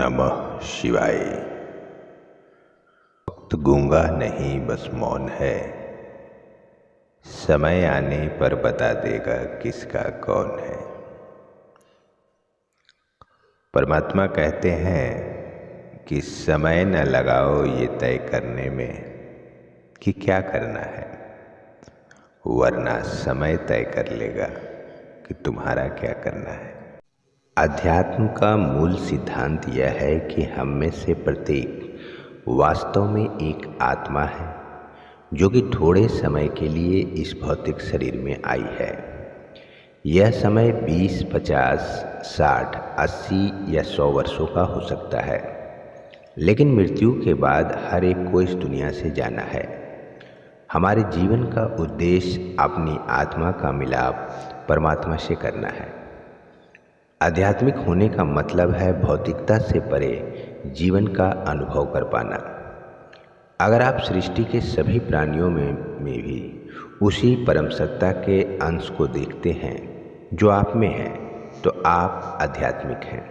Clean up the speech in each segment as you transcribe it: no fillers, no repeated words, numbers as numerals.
नमः शिवाय। वक्त गूंगा नहीं बस मौन है, समय आने पर बता देगा किसका कौन है। परमात्मा कहते हैं कि समय न लगाओ ये तय करने में कि क्या करना है, वरना समय तय कर लेगा कि तुम्हारा क्या करना है। अध्यात्म का मूल सिद्धांत यह है कि हम में से प्रत्येक वास्तव में एक आत्मा है जो कि थोड़े समय के लिए इस भौतिक शरीर में आई है। यह समय 20, 50, 60, 80 या 100 वर्षों का हो सकता है, लेकिन मृत्यु के बाद हर एक को इस दुनिया से जाना है। हमारे जीवन का उद्देश्य अपनी आत्मा का मिलाप परमात्मा से करना है। आध्यात्मिक होने का मतलब है भौतिकता से परे जीवन का अनुभव कर पाना। अगर आप सृष्टि के सभी प्राणियों में भी उसी परम सत्ता के अंश को देखते हैं जो आप में है, तो आप आध्यात्मिक हैं।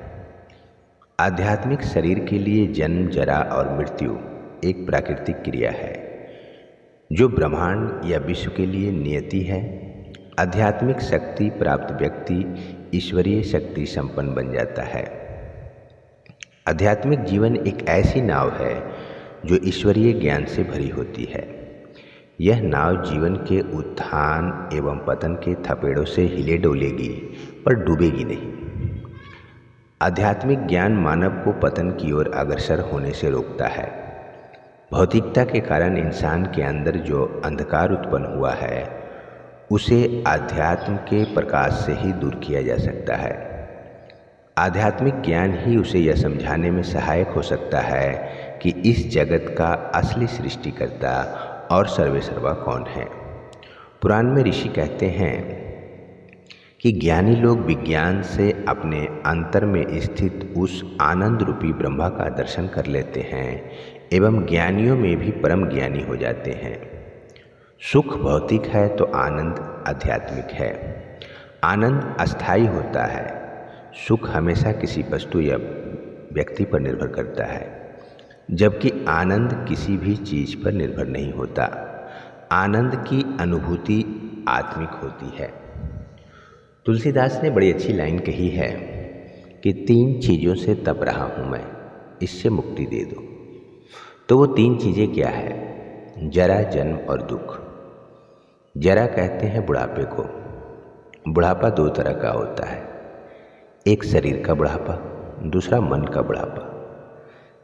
आध्यात्मिक शरीर के लिए जन्म, जरा और मृत्यु एक प्राकृतिक क्रिया है जो ब्रह्मांड या विश्व के लिए नियति है। आध्यात्मिक शक्ति प्राप्त व्यक्ति ईश्वरीय शक्ति संपन्न बन जाता है। आध्यात्मिक जीवन एक ऐसी नाव है जो ईश्वरीय ज्ञान से भरी होती है। यह नाव जीवन के उत्थान एवं पतन के थपेड़ों से हिले डोलेगी पर डूबेगी नहीं। आध्यात्मिक ज्ञान मानव को पतन की ओर अग्रसर होने से रोकता है। भौतिकता के कारण इंसान के अंदर जो अंधकार उत्पन्न हुआ है उसे आध्यात्म के प्रकाश से ही दूर किया जा सकता है। आध्यात्मिक ज्ञान ही उसे यह समझाने में सहायक हो सकता है कि इस जगत का असली सृष्टिकर्ता और सर्वेसर्वा कौन है। पुराण में ऋषि कहते हैं कि ज्ञानी लोग विज्ञान से अपने अंतर में स्थित उस आनंद रूपी ब्रह्मा का दर्शन कर लेते हैं एवं ज्ञानियों में भी परम ज्ञानी हो जाते हैं। सुख भौतिक है तो आनंद आध्यात्मिक है। आनंद अस्थायी होता है, सुख हमेशा किसी वस्तु या व्यक्ति पर निर्भर करता है, जबकि आनंद किसी भी चीज पर निर्भर नहीं होता। आनंद की अनुभूति आत्मिक होती है। तुलसीदास ने बड़ी अच्छी लाइन कही है कि 3 चीज़ों से तप रहा हूँ मैं, इससे मुक्ति दे दो। तो वो 3 चीज़ें क्या है? जरा, जन्म और दुख। जरा कहते हैं बुढ़ापे को। बुढ़ापा 2 तरह का होता है, एक शरीर का बुढ़ापा, दूसरा मन का बुढ़ापा।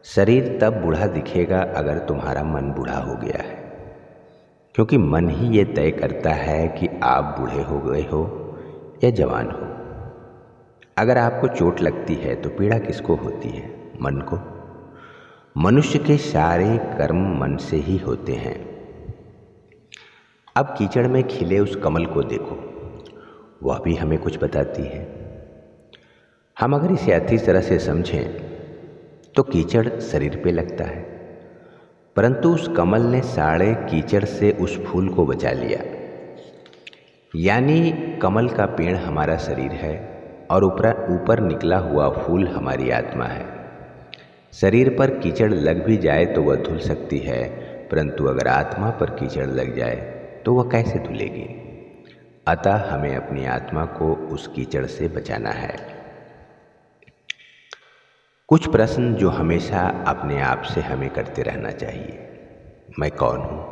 शरीर तब बूढ़ा दिखेगा अगर तुम्हारा मन बूढ़ा हो गया है, क्योंकि मन ही ये तय करता है कि आप बूढ़े हो गए हो या जवान हो। अगर आपको चोट लगती है तो पीड़ा किसको होती है? मन को। मनुष्य के सारे कर्म मन से ही होते हैं। अब कीचड़ में खिले उस कमल को देखो, वह भी हमें कुछ बताती है। हम अगर इसे अच्छी तरह से समझें तो कीचड़ शरीर पे लगता है, परंतु उस कमल ने सारे कीचड़ से उस फूल को बचा लिया। यानी कमल का पेड़ हमारा शरीर है और ऊपर निकला हुआ फूल हमारी आत्मा है। शरीर पर कीचड़ लग भी जाए तो वह धुल सकती है, परंतु अगर आत्मा पर कीचड़ लग जाए तो वह कैसे धुलेगी? अतः हमें अपनी आत्मा को उस कीचड़ से बचाना है। कुछ प्रश्न जो हमेशा अपने आप से हमें करते रहना चाहिए। मैं कौन हूँ?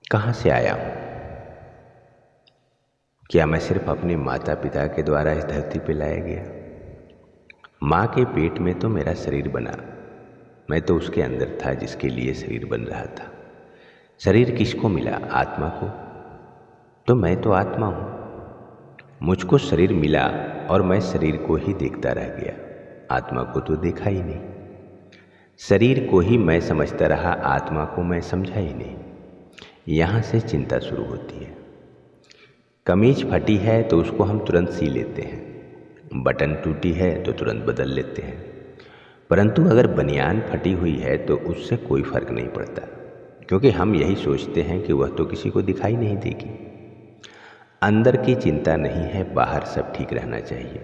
कहाँ से आया हूँ? क्या मैं सिर्फ अपने माता पिता के द्वारा इस धरती पर लाया गया? माँ के पेट में तो मेरा शरीर बना, मैं तो उसके अंदर था जिसके लिए शरीर बन रहा था। शरीर किसको मिला? आत्मा को। तो मैं तो आत्मा हूँ। मुझको शरीर मिला और मैं शरीर को ही देखता रह गया, आत्मा को तो देखा ही नहीं। शरीर को ही मैं समझता रहा, आत्मा को मैं समझा ही नहीं। यहाँ से चिंता शुरू होती है। कमीज फटी है तो उसको हम तुरंत सी लेते हैं, बटन टूटी है तो तुरंत बदल लेते हैं, परंतु अगर बनियान फटी हुई है तो उससे कोई फर्क नहीं पड़ता, क्योंकि हम यही सोचते हैं कि वह तो किसी को दिखाई नहीं देगी। अंदर की चिंता नहीं है, बाहर सब ठीक रहना चाहिए।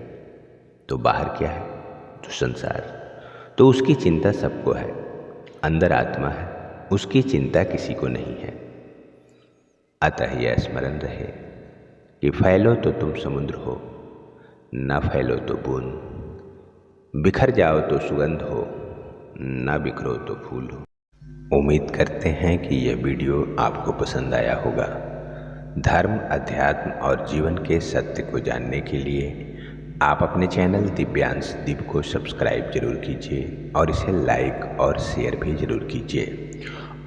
तो बाहर क्या है? तो संसार, तो उसकी चिंता सबको है। अंदर आत्मा है, उसकी चिंता किसी को नहीं है। अतः यह स्मरण रहे कि फैलो तो तुम समुद्र हो, न फैलो तो बूंद, बिखर जाओ तो सुगंध हो, न बिखरो तो फूल हो। उम्मीद करते हैं कि यह वीडियो आपको पसंद आया होगा। धर्म, अध्यात्म और जीवन के सत्य को जानने के लिए आप अपने चैनल दिव्यांश दीप को सब्सक्राइब जरूर कीजिए और इसे लाइक और शेयर भी जरूर कीजिए।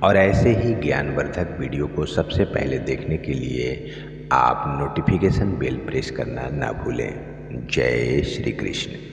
और ऐसे ही ज्ञानवर्धक वीडियो को सबसे पहले देखने के लिए आप नोटिफिकेशन बेल प्रेस करना ना भूलें। जय श्री कृष्ण।